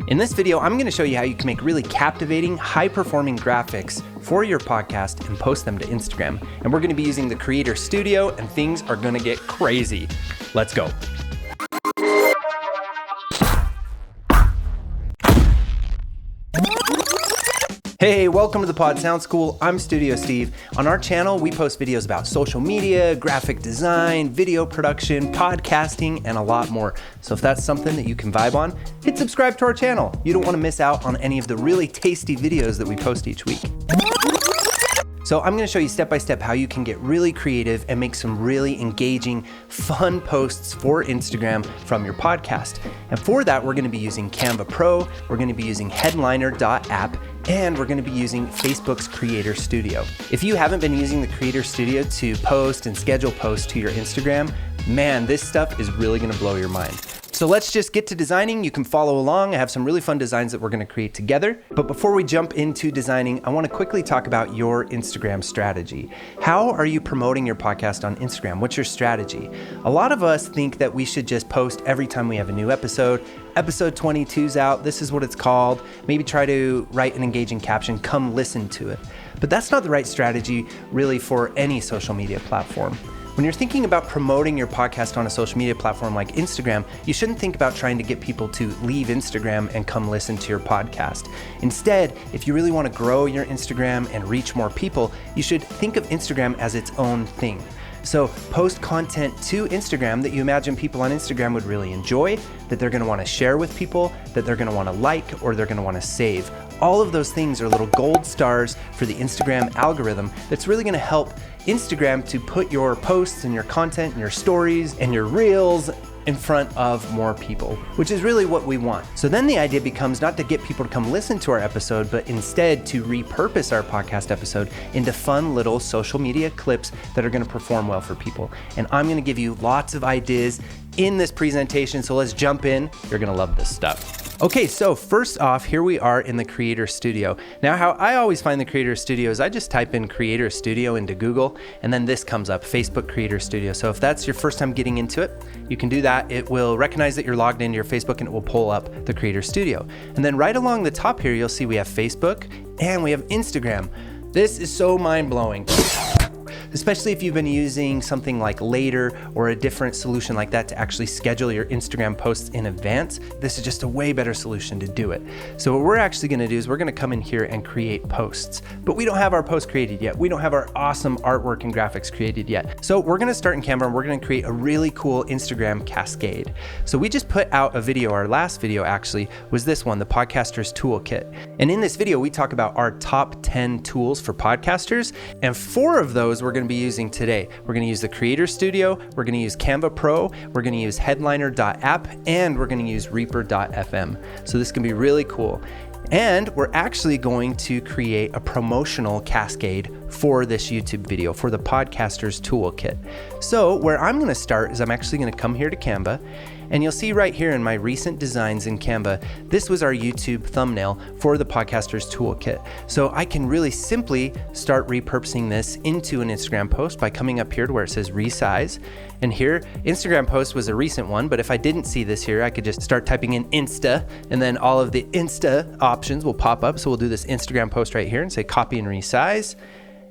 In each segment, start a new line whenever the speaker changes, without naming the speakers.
In this video, I'm going to show you how you can make really captivating, high-performing graphics for your podcast and post them to Instagram. And we're going to be using the Creator Studio, and things are going to get crazy. Let's go. Hey, welcome to the Pod Sound School. I'm Studio Steve. On our channel, we post videos about social media, graphic design, video production, podcasting, and a lot more. So if that's something that you can vibe on, hit subscribe to our channel. You don't want to miss out on any of the really tasty videos that we post each week. So I'm going to show you step by step how you can get really creative and make some really engaging, fun posts for Instagram from your podcast. And for that, we're going to be using Canva Pro, we're going to be using headliner.app, and we're going to be using Facebook's Creator Studio. If you haven't been using the Creator Studio to post and schedule posts to your Instagram, man, this stuff is really going to blow your mind. So let's just get to designing. You can follow along. I have some really fun designs that we're going to create together. But before we jump into designing, I want to quickly talk about your Instagram strategy. How are you promoting your podcast on Instagram? What's your strategy? A lot of us think that we should just post every time we have a new episode. Episode 22's out. This is what it's called. Maybe try to write an engaging caption. Come listen to it. But that's not the right strategy really for any social media platform. When you're thinking about promoting your podcast on a social media platform like Instagram, you shouldn't think about trying to get people to leave Instagram and come listen to your podcast. Instead, if you really want to grow your Instagram and reach more people, you should think of Instagram as its own thing. So post content to Instagram that you imagine people on Instagram would really enjoy, that they're going to want to share with people, that they're going to want to like, or they're going to want to save. All of those things are little gold stars for the Instagram algorithm that's really going to help Instagram to put your posts and your content and your stories and your reels in front of more people, which is really what we want. So then the idea becomes not to get people to come listen to our episode, but instead to repurpose our podcast episode into fun little social media clips that are going to perform well for people. And I'm going to give you lots of ideas in this presentation, so let's jump in. You're going to love this stuff. Okay, so first off, here we are in the Creator Studio. Now, how I always find the Creator Studio is I just type in Creator Studio into Google, and then this comes up, Facebook Creator Studio. So if that's your first time getting into it, you can do that. It will recognize that you're logged into your Facebook, and it will pull up the Creator Studio. And then right along the top here, you'll see we have Facebook and we have Instagram. This is so mind-blowing. Especially if you've been using something like Later or a different solution like that to actually schedule your Instagram posts in advance. This is just a way better solution to do it. So what we're actually going to do is we're going to come in here and create posts, but we don't have our posts created yet. We don't have our awesome artwork and graphics created yet. So we're going to start in Canva and we're going to create a really cool Instagram cascade. So we just put out a video. Our last video actually was this one, the Podcaster's Toolkit. And in this video, we talk about our top 10 tools for podcasters, and 4 of those we're going to be using today. We're going to use the Creator Studio, we're going to use Canva Pro, we're going to use headliner.app, and we're going to use reaper.fm. So this can be really cool. And we're actually going to create a promotional cascade for this YouTube video, for the Podcaster's Toolkit. So where I'm going to start is I'm actually going to come here to Canva, and you'll see right here in my recent designs in Canva, this was our YouTube thumbnail for the Podcaster's Toolkit. So I can really simply start repurposing this into an Instagram post by coming up here to where it says resize. And here, Instagram post was a recent one, but if I didn't see this here, I could just start typing in Insta, and then all of the Insta options will pop up. So we'll do this Instagram post right here and say copy and resize.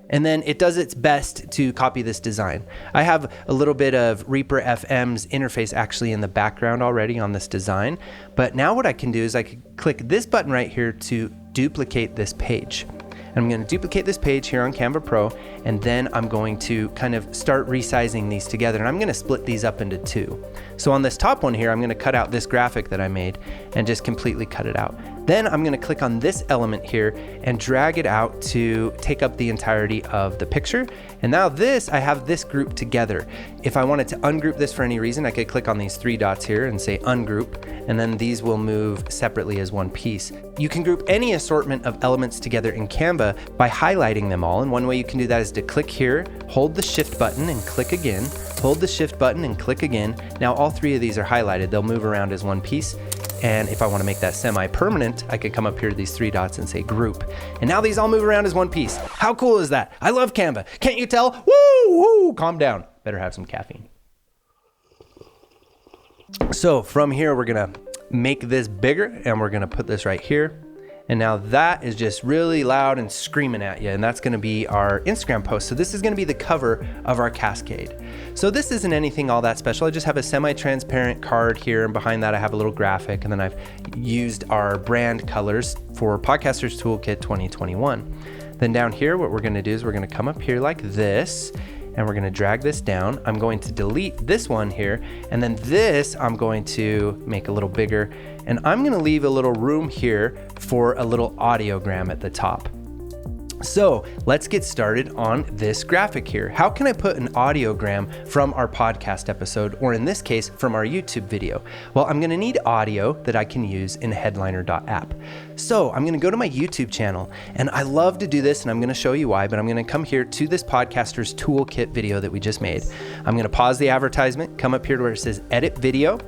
And then it does its best to copy this design. I have a little bit of Reaper FM's interface actually in the background already on this design. But now what I can do is I can click this button right here to duplicate this page. And I'm going to duplicate this page here on Canva Pro, and then I'm going to kind of start resizing these together, and I'm going to split these up into 2. So on this top one here, I'm going to cut out this graphic that I made and just completely cut it out. Then I'm going to click on this element here and drag it out to take up the entirety of the picture. And now I have this group together. If I wanted to ungroup this for any reason, I could click on these 3 dots here and say ungroup, and then these will move separately as one piece. You can group any assortment of elements together in Canva by highlighting them all. And one way you can do that is to click here, hold the shift button and click again, hold the shift button and click again. Now all 3 of these are highlighted. They'll move around as one piece. And if I want to make that semi-permanent, I could come up here to these 3 dots and say group. And now these all move around as one piece. How cool is that? I love Canva. Can't you tell? Woo! Calm down. Better have some caffeine. So from here, we're going to make this bigger, and we're gonna put this right here. And now that is just really loud and screaming at you, and that's gonna be our Instagram post. So this is gonna be the cover of our Cascade. So this isn't anything all that special. I just have a semi-transparent card here, and behind that I have a little graphic, and then I've used our brand colors for Podcasters Toolkit 2021. Then down here, what we're gonna do is we're gonna come up here like this, and we're gonna drag this down. I'm going to delete this one here, and then this I'm going to make a little bigger, and I'm gonna leave a little room here for a little audiogram at the top. So let's get started on this graphic here. How can I put an audiogram from our podcast episode, or in this case, from our YouTube video? Well, I'm gonna need audio that I can use in headliner.app. So I'm gonna go to my YouTube channel, and I love to do this, and I'm gonna show you why, but I'm gonna come here to this Podcaster's Toolkit video that we just made. I'm gonna pause the advertisement, come up here to where it says Edit Video,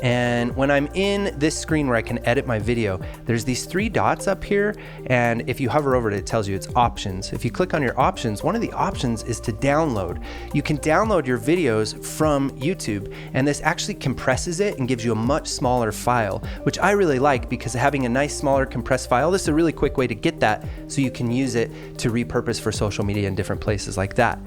and when I'm in this screen where I can edit my video, there's these 3 dots up here, and if you hover over it, it tells you it's options. If you click on your options, one of the options is to download. You can download your videos from YouTube, and this actually compresses it and gives you a much smaller file, which I really like, because having a nice smaller compressed file, this is a really quick way to get that so you can use it to repurpose for social media in different places like that.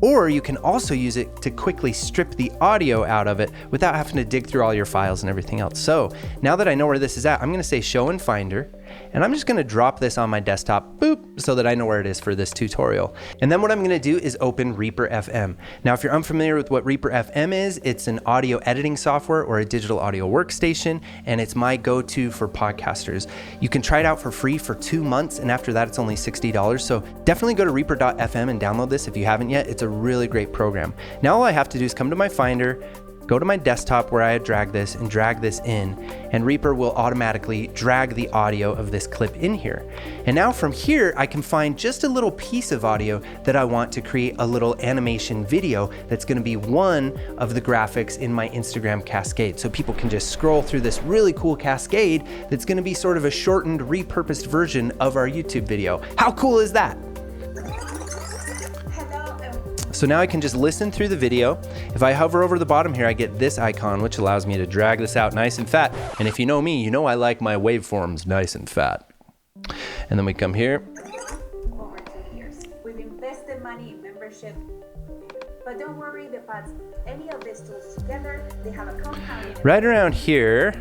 Or you can also use it to quickly strip the audio out of it without having to dig through all your files and everything else. So now that I know where this is at, I'm gonna say show in Finder, and I'm just gonna drop this on my desktop, boop, so that I know where it is for this tutorial. And then what I'm gonna do is open Reaper FM. Now, if you're unfamiliar with what Reaper FM is, it's an audio editing software or a digital audio workstation, and it's my go-to for podcasters. You can try it out for free for 2 months, and after that, it's only $60. So definitely go to reaper.fm and download this if you haven't yet. It's a really great program. Now all I have to do is come to my Finder, go to my desktop where I had dragged this, and drag this in, and Reaper will automatically drag the audio of this clip in here. And now from here, I can find just a little piece of audio that I want to create a little animation video that's gonna be one of the graphics in my Instagram Cascade. So people can just scroll through this really cool cascade that's gonna be sort of a shortened, repurposed version of our YouTube video. How cool is that? So now I can just listen through the video. If I hover over the bottom here, I get this icon, which allows me to drag this out nice and fat. And if you know me, you know I like my waveforms nice and fat. And then we come here.
Over 2 years. We've invested money in membership. But don't worry, the pods, any of these tools together, they have a compound.
Right around here.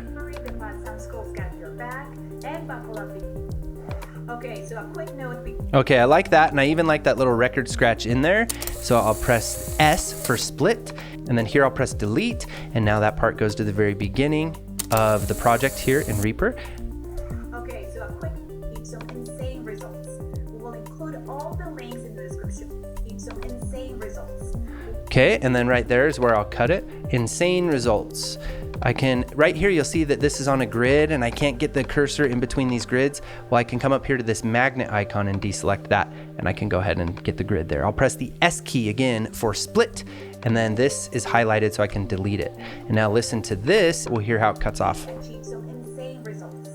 The Pod Sound School's got your back, and buckle up. Okay, so a quick note.
Okay, I like that, and I even like that little record scratch in there. So I'll press S for split, and then here I'll press delete, and now that part goes to the very beginning of the project here in Reaper.
Okay, so a quick, keep some insane results. We will include all the links in the description. Keep some insane results.
Okay, and then right there is where I'll cut it. Insane results. I can, right here you'll see that this is on a grid, and I can't get the cursor in between these grids. Well, I can come up here to this magnet icon and deselect that, and I can go ahead and get the grid there. I'll press the S key again for split, and then this is highlighted so I can delete it. And now listen to this, we'll hear how it cuts off.
Achieve some insane results.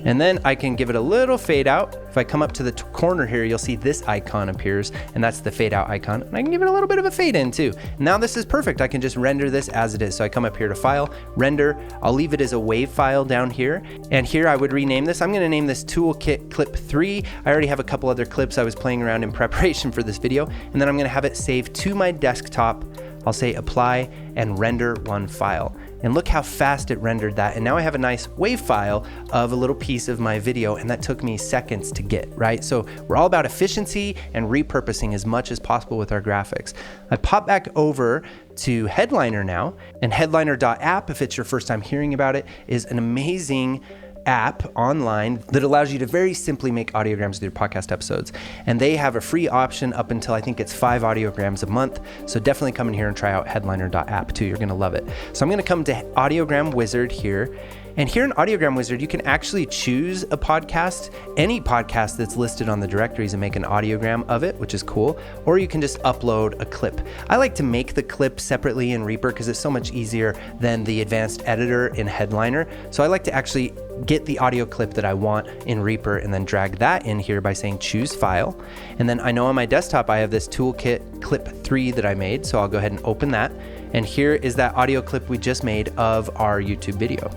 And then I can give it a little fade out. If I come up to the corner here, you'll see this icon appears, and that's the fade out icon. And I can give it a little bit of a fade in too. Now this is perfect. I can just render this as it is. So I come up here to File, Render. I'll leave it as a WAV file down here. And here I would rename this. I'm gonna name this Toolkit Clip 3. I already have a couple other clips I was playing around in preparation for this video. And then I'm gonna have it saved to my desktop. I'll say Apply and Render One File. And look how fast it rendered that. And now I have a nice WAV file of a little piece of my video, and that took me seconds to get, right? So we're all about efficiency and repurposing as much as possible with our graphics. I pop back over to Headliner now, and headliner.app, if it's your first time hearing about it, is an amazing app online that allows you to very simply make audiograms with your podcast episodes. And they have a free option up until I think it's 5 audiograms a month. So definitely come in here and try out headliner.app too. You're gonna love it. So I'm gonna come to Audiogram Wizard here. And here in Audiogram Wizard, you can actually choose a podcast, any podcast that's listed on the directories, and make an audiogram of it, which is cool. Or you can just upload a clip. I like to make the clip separately in Reaper because it's so much easier than the advanced editor in Headliner. So I like to actually get the audio clip that I want in Reaper and then drag that in here by saying choose file. And then I know on my desktop I have this Toolkit Clip 3 that I made, so I'll go ahead and open that. And here is that audio clip we just made of our YouTube video.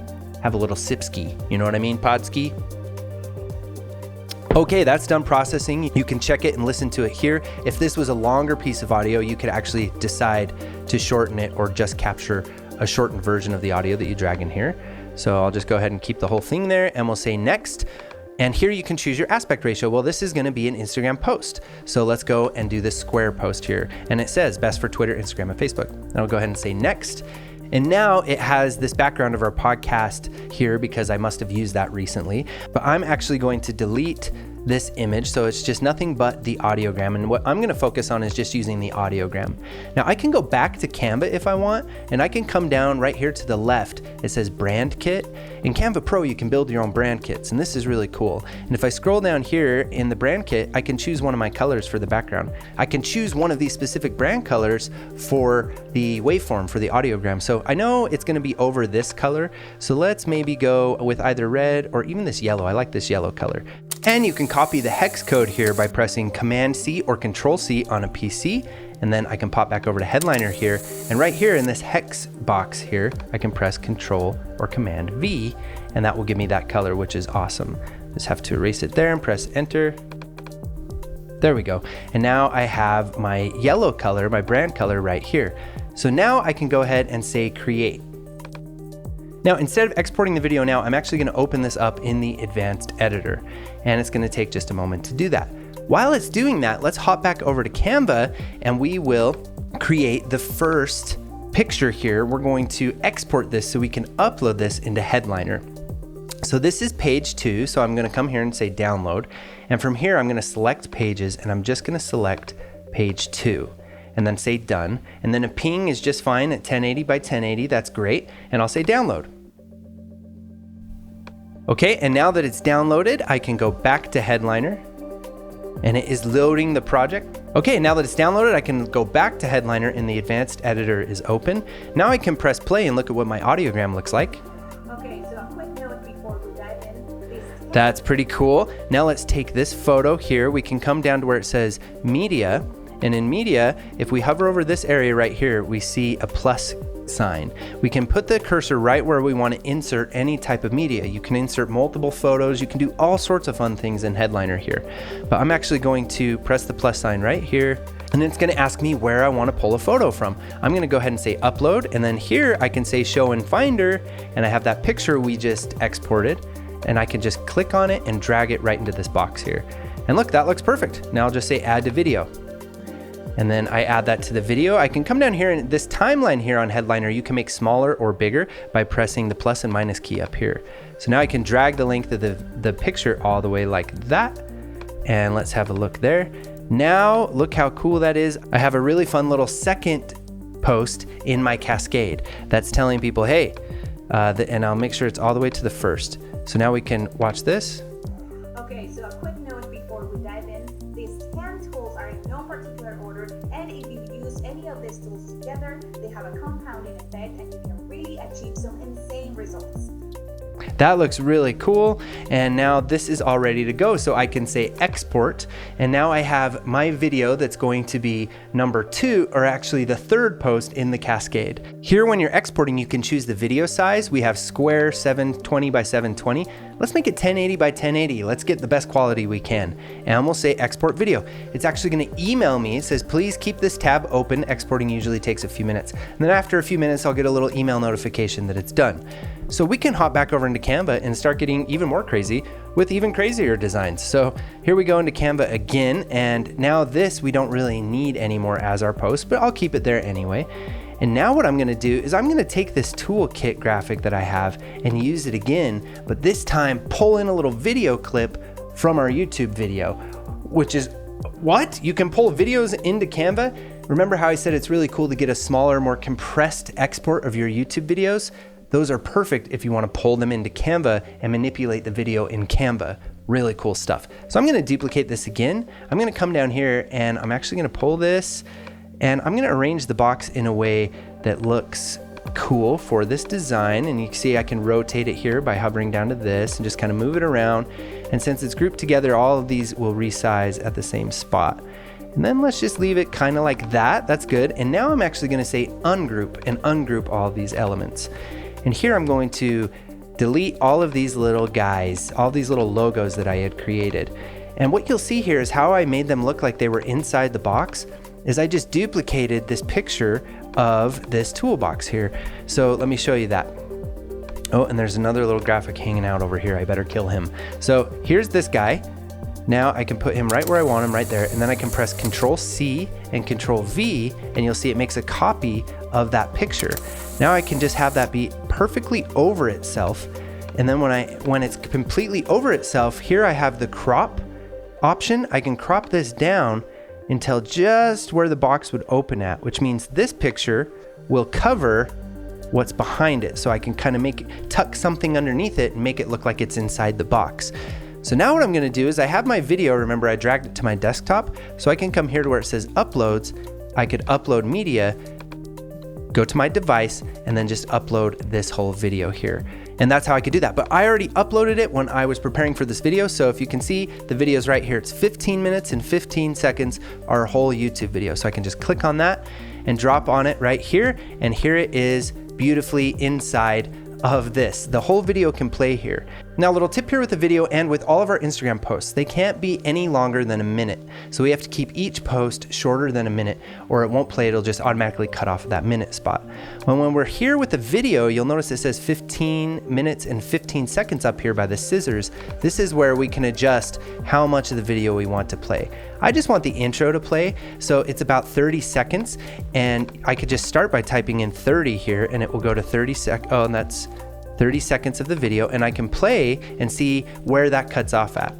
have a little sipski. You know what I mean, podski? Okay, that's done processing. You can check it and listen to it here. If this was a longer piece of audio, you could actually decide to shorten it or just capture a shortened version of the audio that you drag in here. So I'll just go ahead and keep the whole thing there and we'll say next. And here you can choose your aspect ratio. Well, this is gonna be an Instagram post. So let's go and do this square post here. And it says best for Twitter, Instagram, and Facebook. And I'll go ahead and say next. And now it has this background of our podcast here because I must have used that recently, but I'm actually going to delete this image. So it's just nothing but the audiogram. And what I'm gonna focus on is just using the audiogram. Now I can go back to Canva if I want, and I can come down right here to the left. It says brand kit. In Canva Pro, you can build your own brand kits, and this is really cool. And if I scroll down here in the brand kit, I can choose one of my colors for the background. I can choose one of these specific brand colors for the waveform, for the audiogram. So I know it's gonna be over this color. So let's maybe go with either red or even this yellow. I like this yellow color. And you can copy the hex code here by pressing Command C or Control C on a PC. And then I can pop back over to Headliner here. And right here in this hex box here, I can press Control or Command V, and that will give me that color, which is awesome. Just have to erase it there and press Enter. There we go. And now I have my yellow color, my brand color right here. So now I can go ahead and say Create. Now, instead of exporting the video now, I'm actually gonna open this up in the advanced editor, and it's gonna take just a moment to do that. While it's doing that, let's hop back over to Canva and we will create the first picture here. We're going to export this so we can upload this into Headliner. So this is page 2, so I'm gonna come here and say download. And from here, I'm gonna select pages and I'm just gonna select page 2. And then say done. And then a ping is just fine at 1080 by 1080, that's great. And I'll say download. Okay, and now that it's downloaded, I can go back to Headliner and it is loading the project. Okay, now that it's downloaded, I can go back to Headliner and the advanced editor is open. Now I can press play and look at what my audiogram looks like.
Okay, so a quick note before we dive in.
That's pretty cool. Now let's take this photo here. We can come down to where it says media. And in media, if we hover over this area right here, we see a plus sign. We can put the cursor right where we want to insert any type of media. You can insert multiple photos. You can do all sorts of fun things in Headliner here. But I'm actually going to press the plus sign right here, and it's going to ask me where I want to pull a photo from. I'm going to go ahead and say upload, and then here I can say show in Finder, and I have that picture we just exported, and I can just click on it and drag it right into this box here. And look, that looks perfect. Now I'll just say add to video. And then I add that to the video. I can come down here and this timeline here on Headliner, you can make smaller or bigger by pressing the plus and minus key up here. So now I can drag the length of the picture all the way like that. And let's have a look there. Now, look how cool that is. I have a really fun little second post in my Cascade that's telling people, hey, and I'll make sure it's all the way to the first. So now we can watch this.
Okay, so a quick note before we dive in. These 10 tools are in no particular order, and if you use any of these tools together, they have a compounding effect and you can really achieve some insane results.
That looks really cool. And now this is all ready to go. So I can say export. And now I have my video that's going to be number 2, or actually the third post in the Cascade. Here, when you're exporting, you can choose the video size. We have square 720 by 720. Let's make it 1080 by 1080. Let's get the best quality we can. And we'll say export video. It's actually gonna email me. It says, please keep this tab open. Exporting usually takes a few minutes. And then after a few minutes, I'll get a little email notification that it's done. So we can hop back over into Canva and start getting even more crazy with even crazier designs. So here we go into Canva again. And now this we don't really need anymore as our post, but I'll keep it there anyway. And now what I'm gonna do is I'm gonna take this toolkit graphic that I have and use it again, but this time pull in a little video clip from our YouTube video, which is, what? You can pull videos into Canva? Remember how I said it's really cool to get a smaller, more compressed export of your YouTube videos? Those are perfect if you want to pull them into Canva and manipulate the video in Canva. Really cool stuff. So I'm going to duplicate this again. I'm going to come down here and I'm actually going to pull this and I'm going to arrange the box in a way that looks cool for this design. And you can see I can rotate it here by hovering down to this and just kind of move it around. And since it's grouped together, all of these will resize at the same spot. And then let's just leave it kind of like that. That's good. And now I'm actually going to say ungroup and ungroup all of these elements. And here I'm going to delete all of these little guys, all these little logos that I had created. And what you'll see here is how I made them look like they were inside the box is I just duplicated this picture of this toolbox here. So let me show you that. Oh, and there's another little graphic hanging out over here. I better kill him. So here's this guy. Now I can put him right where I want him, right there, and then I can press Control C and Control V, and you'll see it makes a copy of that picture. Now I can just have that be perfectly over itself, and then when it's completely over itself, here I have the crop option. I can crop this down until just where the box would open at, which means this picture will cover what's behind it. So I can kind of tuck something underneath it and make it look like it's inside the box. So now what I'm gonna do is I have my video, remember I dragged it to my desktop, so I can come here to where it says uploads. I could upload media, go to my device, and then just upload this whole video here. And that's how I could do that. But I already uploaded it when I was preparing for this video. So if you can see, the video's right here. It's 15 minutes and 15 seconds, our whole YouTube video. So I can just click on that and drop on it right here. And here it is beautifully inside of this. The whole video can play here. Now, a little tip here with the video and with all of our Instagram posts, they can't be any longer than a minute. So we have to keep each post shorter than a minute or it won't play, it'll just automatically cut off at that minute spot. When we're here with the video, you'll notice it says 15 minutes and 15 seconds up here by the scissors. This is where we can adjust how much of the video we want to play. I just want the intro to play, so it's about 30 seconds, and I could just start by typing in 30 here, and it will go to 30 seconds. Oh, and that's 30 seconds of the video, and I can play and see where that cuts off at.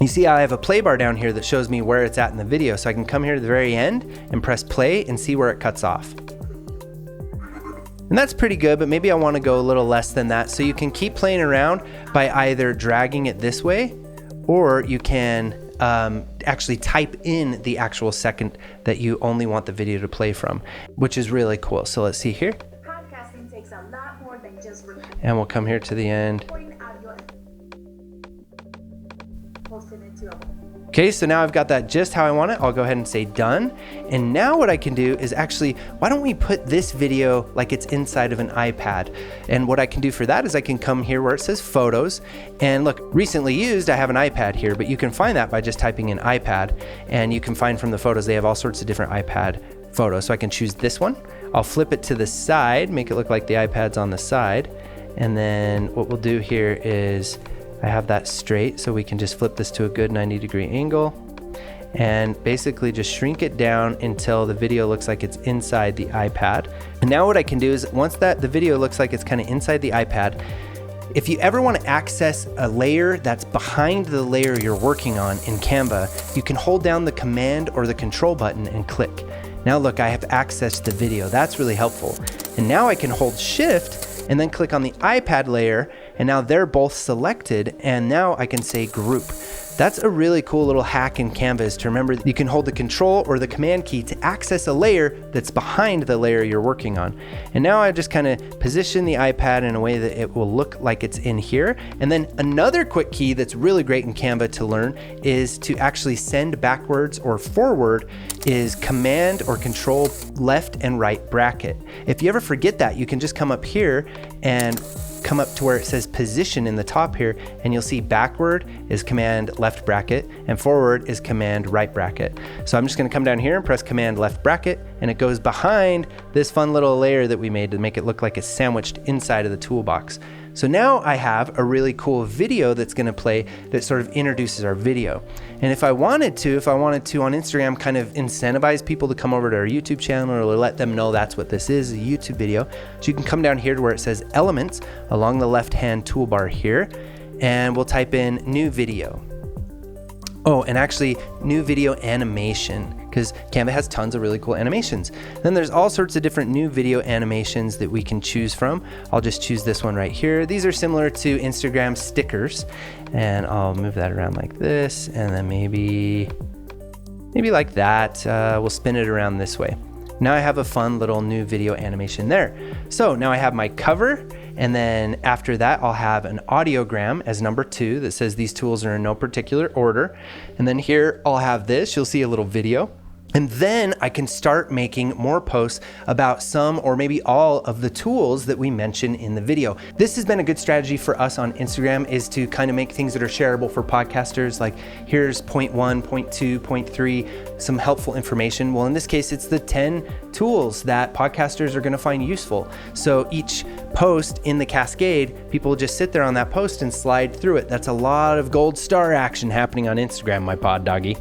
You see I have a play bar down here that shows me where it's at in the video, so I can come here to the very end and press play and see where it cuts off. And that's pretty good, but maybe I want to go a little less than that. So you can keep playing around by either dragging it this way, or you can actually type in the actual second that you only want the video to play from, which is really cool. So let's see here.
Podcasting takes a lot more than just recording.
And we'll come here to the end. Okay, so now I've got that just how I want it. I'll go ahead and say done. And now what I can do is actually, why don't we put this video like it's inside of an iPad? And what I can do for that is I can come here where it says photos, and look, recently used, I have an iPad here, but you can find that by just typing in iPad, and you can find from the photos, they have all sorts of different iPad photos. So I can choose this one. I'll flip it to the side, make it look like the iPad's on the side. And then what we'll do here is I have that straight, so we can just flip this to a good 90-degree angle and basically just shrink it down until the video looks like it's inside the iPad. And now what I can do is once the video looks like it's kind of inside the iPad, if you ever want to access a layer that's behind the layer you're working on in Canva, you can hold down the Command or the Control button and click. Now look, I have access to the video. That's really helpful. And now I can hold Shift and then click on the iPad layer, and now they're both selected, and now I can say group. That's a really cool little hack in Canva, is to remember that you can hold the Control or the Command key to access a layer that's behind the layer you're working on. And now I just kind of position the iPad in a way that it will look like it's in here. And then another quick key that's really great in Canva to learn is to actually send backwards or forward is Command or Control left and right bracket. If you ever forget that, you can just come up here and come up to where it says position in the top here, and you'll see backward is Command left bracket and forward is Command right bracket. So I'm just going to come down here and press Command left bracket, and it goes behind this fun little layer that we made to make it look like it's sandwiched inside of the toolbox. So now I have a really cool video that's going to play that sort of introduces our video. And if I wanted to on Instagram kind of incentivize people to come over to our YouTube channel or let them know that's what this is, a YouTube video. So you can come down here to where it says elements along the left-hand toolbar here, and we'll type in new video. Oh, and actually new video animation, because Canva has tons of really cool animations. Then there's all sorts of different new video animations that we can choose from. I'll just choose this one right here. These are similar to Instagram stickers, and I'll move that around like this, and then maybe like that. We'll spin it around this way. Now I have a fun little new video animation there. So now I have my cover, and then after that I'll have an audiogram as number 2 that says these tools are in no particular order. And then here I'll have this, you'll see a little video. And then I can start making more posts about some or maybe all of the tools that we mention in the video. This has been a good strategy for us on Instagram, is to kind of make things that are shareable for podcasters. Like here's point 1, point 2, point 3, some helpful information. Well, in this case, it's the 10 tools that podcasters are going to find useful. So each post in the Cascade, people will just sit there on that post and slide through it. That's a lot of gold star action happening on Instagram, my pod doggy.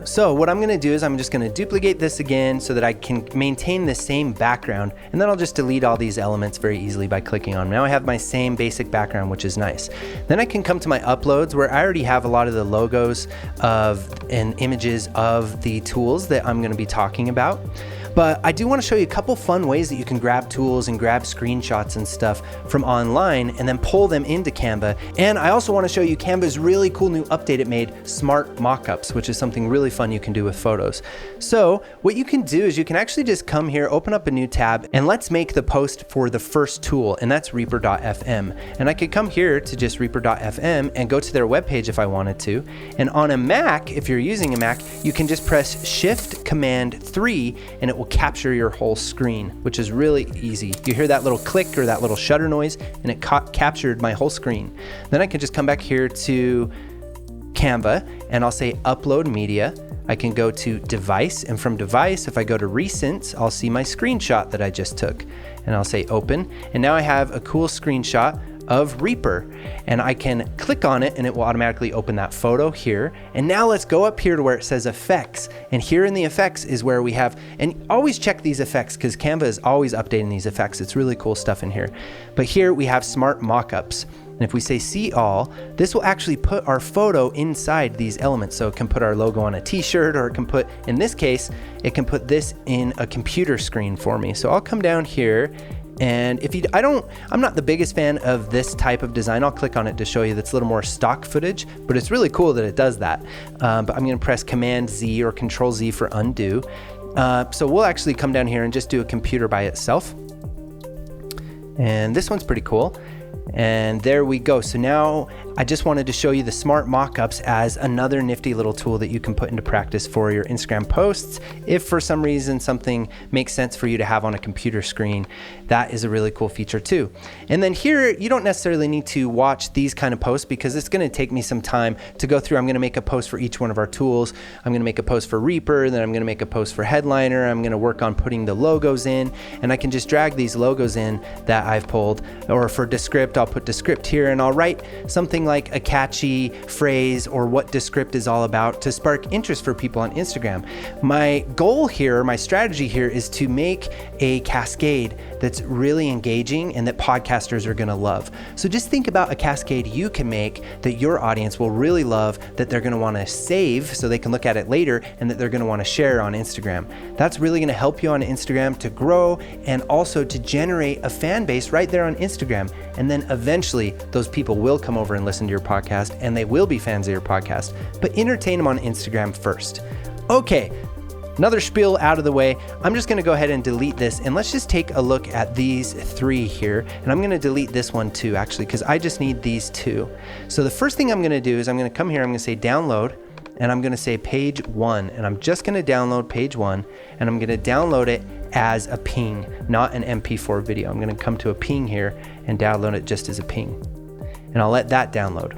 So what I'm going to do is I'm just going to duplicate this again so that I can maintain the same background, and then I'll just delete all these elements very easily by clicking on them. Now I have my same basic background, which is nice. Then I can come to my uploads where I already have a lot of the logos and images of the tools that I'm going to be talking about. But I do want to show you a couple fun ways that you can grab tools and grab screenshots and stuff from online and then pull them into Canva. And I also want to show you Canva's really cool new update it made, Smart Mockups, which is something really fun you can do with photos. So what you can do is you can actually just come here, open up a new tab, and let's make the post for the first tool, and that's Reaper.fm. And I could come here to just Reaper.fm and go to their webpage if I wanted to. And on a Mac, if you're using a Mac, you can just press Shift-Command-3 and it will capture your whole screen, which is really easy. You hear that little click or that little shutter noise, and it captured my whole screen. Then I can just come back here to Canva and I'll say upload media. I can go to device, and from device, if I go to recent, I'll see my screenshot that I just took, and I'll say open. And now I have a cool screenshot of Reaper, and I can click on it and it will automatically open that photo here. And now let's go up here to where it says effects, and here in the effects is where we have, and always check these effects because Canva is always updating these effects. It's really cool stuff in here. But here we have Smart Mockups, and if we say see all, this will actually put our photo inside these elements. So it can put our logo on a t-shirt, or it can put, in this case, it can put this in a computer screen for me. So I'll come down here, and if you, I'm not the biggest fan of this type of design. I'll click on it to show you that's a little more stock footage, but it's really cool that it does that. But I'm gonna press Command Z or Control Z for undo. So we'll actually come down here and just do a computer by itself. And this one's pretty cool. And there we go. So now I just wanted to show you the Smart Mockups as another nifty little tool that you can put into practice for your Instagram posts. If for some reason something makes sense for you to have on a computer screen, that is a really cool feature too. And then here, you don't necessarily need to watch these kind of posts because it's going to take me some time to go through. I'm going to make a post for each one of our tools. I'm going to make a post for Reaper, then I'm going to make a post for Headliner. I'm going to work on putting the logos in, and I can just drag these logos in that I've pulled. Or for Descript, I'll put Descript here, and I'll write something like a catchy phrase or what Descript is all about to spark interest for people on Instagram. My goal here, my strategy here, is to make a cascade that's really engaging and that podcasters are going to love. So just think about a cascade you can make that your audience will really love, that they're going to want to save so they can look at it later, and that they're going to want to share on Instagram. That's really going to help you on Instagram to grow and also to generate a fan base right there on Instagram. And then eventually those people will come over and listen to your podcast, and they will be fans of your podcast, but entertain them on Instagram first. Okay, another spiel out of the way. I'm just gonna go ahead and delete this, and let's just take a look at these three here. And I'm gonna delete this one too, actually, because I just need these two. So the first thing I'm gonna do is I'm gonna come here, I'm gonna say download, and I'm gonna say page 1, and I'm just gonna download page 1, and I'm gonna download it as a ping, not an MP4 video. I'm gonna come to a ping here and download it just as a ping. And I'll let that download.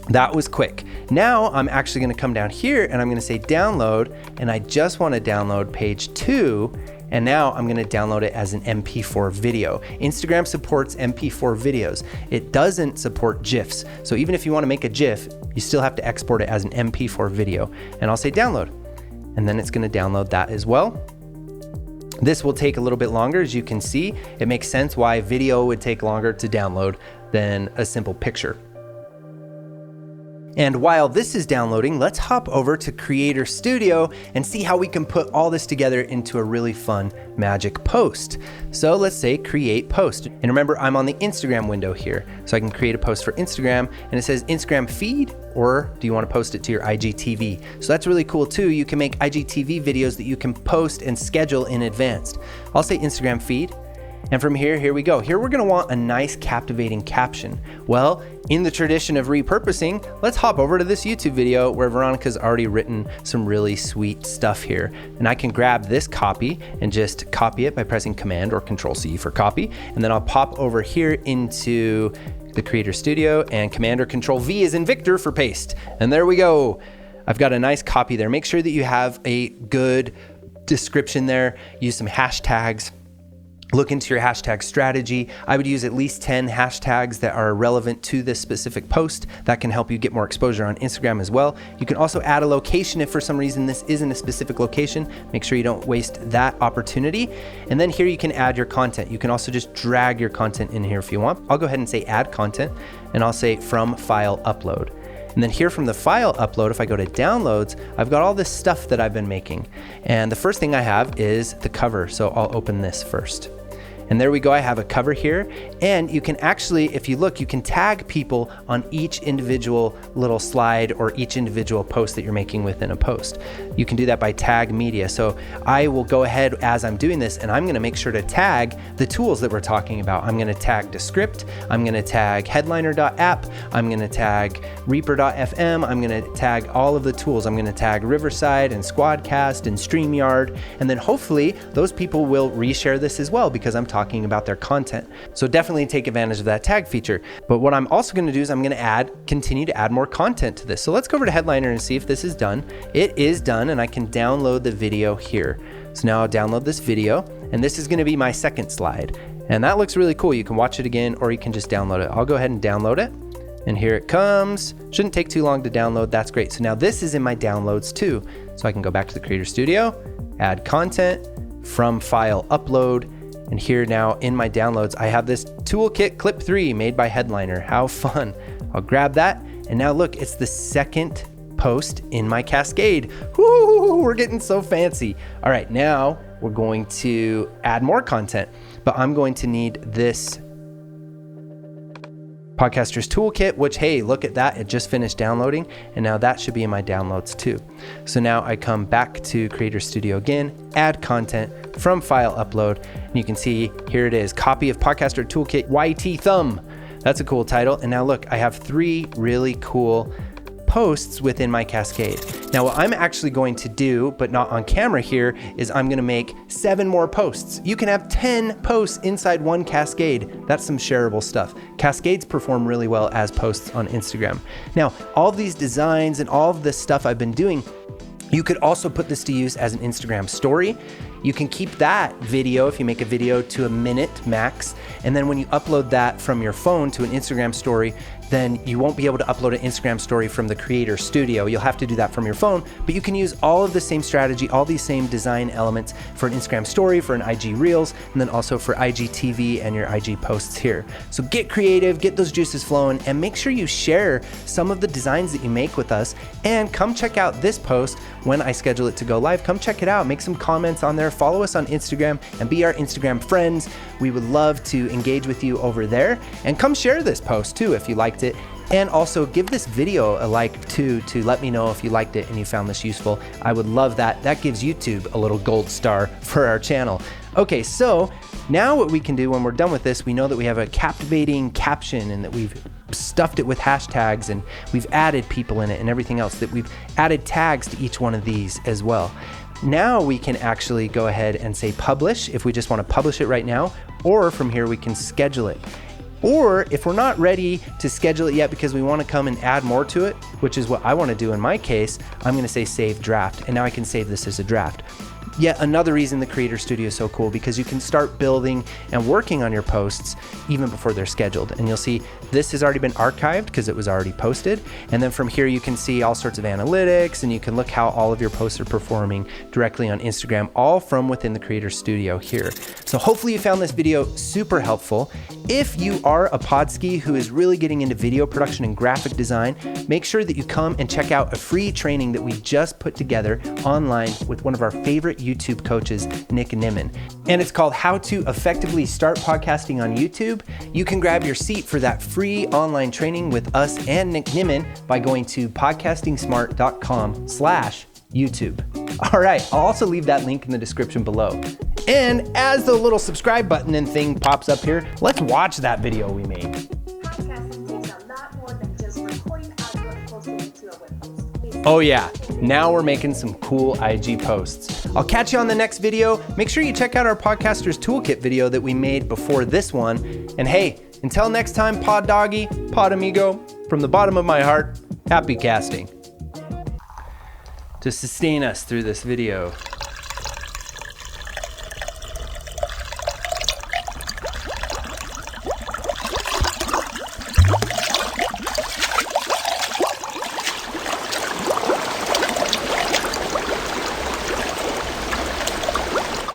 That was quick. Now I'm actually gonna come down here and I'm gonna say download, and I just wanna download page 2, and now I'm gonna download it as an MP4 video. Instagram supports MP4 videos. It doesn't support GIFs. So even if you wanna make a GIF, you still have to export it as an MP4 video. And I'll say download, and then it's gonna download that as well. This will take a little bit longer, as you can see. It makes sense why video would take longer to download than a simple picture. And while this is downloading, let's hop over to Creator Studio and see how we can put all this together into a really fun magic post. So let's say create post. And remember, I'm on the Instagram window here. So I can create a post for Instagram, and it says Instagram feed, or do you want to post it to your IGTV? So that's really cool too. You can make IGTV videos that you can post and schedule in advance. I'll say Instagram feed. And from here we go. Here we're gonna want a nice captivating caption. Well, in the tradition of repurposing, let's hop over to this YouTube video where Veronica's already written some really sweet stuff here. And I can grab this copy and just copy it by pressing Command or Control C for copy. And then I'll pop over here into the Creator Studio and Command or Control V is in Victor for paste. And there we go. I've got a nice copy there. Make sure that you have a good description there. Use some hashtags. Look into your hashtag strategy. I would use at least 10 hashtags that are relevant to this specific post. That can help you get more exposure on Instagram as well. You can also add a location if for some reason this isn't a specific location. Make sure you don't waste that opportunity. And then here you can add your content. You can also just drag your content in here if you want. I'll go ahead and say add content, and I'll say from file upload. And then here from the file upload, if I go to downloads, I've got all this stuff that I've been making. And the first thing I have is the cover. So I'll open this first. And there we go, I have a cover here. And you can actually, if you look, you can tag people on each individual little slide or each individual post that you're making within a post. You can do that by tag media. So I will go ahead as I'm doing this and I'm gonna make sure to tag the tools that we're talking about. I'm gonna tag Descript, I'm gonna tag headliner.app, I'm gonna tag reaper.fm, I'm gonna tag all of the tools. I'm gonna tag Riverside and Squadcast and StreamYard. And then hopefully those people will reshare this as well because I'm talking about their content. So definitely take advantage of that tag feature. But what I'm also going to do is I'm going to continue to add more content to this. So let's go over to Headliner and see if this is done. It is done, and I can download the video here. So now I'll download this video, and this is going to be my second slide. And that looks really cool. You can watch it again, or you can just download it. I'll go ahead and download it. And here it comes. Shouldn't take too long to download. That's great. So now this is in my downloads too. So I can go back to the Creator Studio, add content, from file upload. And here now in my downloads, I have this toolkit clip 3 made by Headliner. How fun. I'll grab that. And now look, it's the second post in my Cascade. Woo, we're getting so fancy. All right, now we're going to add more content, but I'm going to need this Podcaster's Toolkit, which, hey, look at that. It just finished downloading. And now that should be in my downloads too. So now I come back to Creator Studio again, add content from file upload. And you can see here it is, copy of Podcaster Toolkit YT Thumb. That's a cool title. And now look, I have 3 really cool posts within my Cascade. Now what I'm actually going to do, but not on camera here, is I'm gonna make 7 more posts. You can have 10 posts inside one Cascade. That's some shareable stuff. Cascades perform really well as posts on Instagram. Now, all these designs and all of this stuff I've been doing, you could also put this to use as an Instagram story. You can keep that video, if you make a video, to a minute max. And then when you upload that from your phone to an Instagram story, then you won't be able to upload an Instagram story from the Creator Studio. You'll have to do that from your phone, but you can use all of the same strategy, all these same design elements for an Instagram story, for an IG Reels, and then also for IGTV and your IG posts here. So get creative, get those juices flowing, and make sure you share some of the designs that you make with us. And come check out this post when I schedule it to go live. Come check it out, make some comments on there, follow us on Instagram, and be our Instagram friends. We would love to engage with you over there. And come share this post too if you liked it. And also give this video a like too, to let me know if you liked it and you found this useful. I would love that. That gives YouTube a little gold star for our channel. Okay, so now what we can do when we're done with this, we know that we have a captivating caption and that we've stuffed it with hashtags and we've added people in it and everything else, that we've added tags to each one of these as well. Now we can actually go ahead and say publish if we just want to publish it right now, or from here we can schedule it. Or if we're not ready to schedule it yet because we want to come and add more to it, which is what I want to do in my case, I'm going to say save draft, and now I can save this as a draft. Yet another reason the Creator Studio is so cool, because you can start building and working on your posts even before they're scheduled. And you'll see this has already been archived because it was already posted. And then from here you can see all sorts of analytics, and you can look how all of your posts are performing directly on Instagram, all from within the Creator Studio here. So hopefully you found this video super helpful. If you are a podski who is really getting into video production and graphic design, make sure that you come and check out a free training that we just put together online with one of our favorite YouTube coaches, Nick Nimmin. And it's called How to Effectively Start Podcasting on YouTube. You can grab your seat for that free online training with us and Nick Nimmin by going to podcastingsmart.com/YouTube. All right, I'll also leave that link in the description below. And as the little subscribe button and thing pops up here, let's watch that video we made.
Podcasting takes a lot more than just recording audio and posting it to a web post.
Oh yeah, now we're making some cool IG posts. I'll catch you on the next video. Make sure you check out our Podcaster's Toolkit video that we made before this one. And hey, until next time, Pod Doggy, Pod Amigo, from the bottom of my heart, happy casting. To sustain us through this video,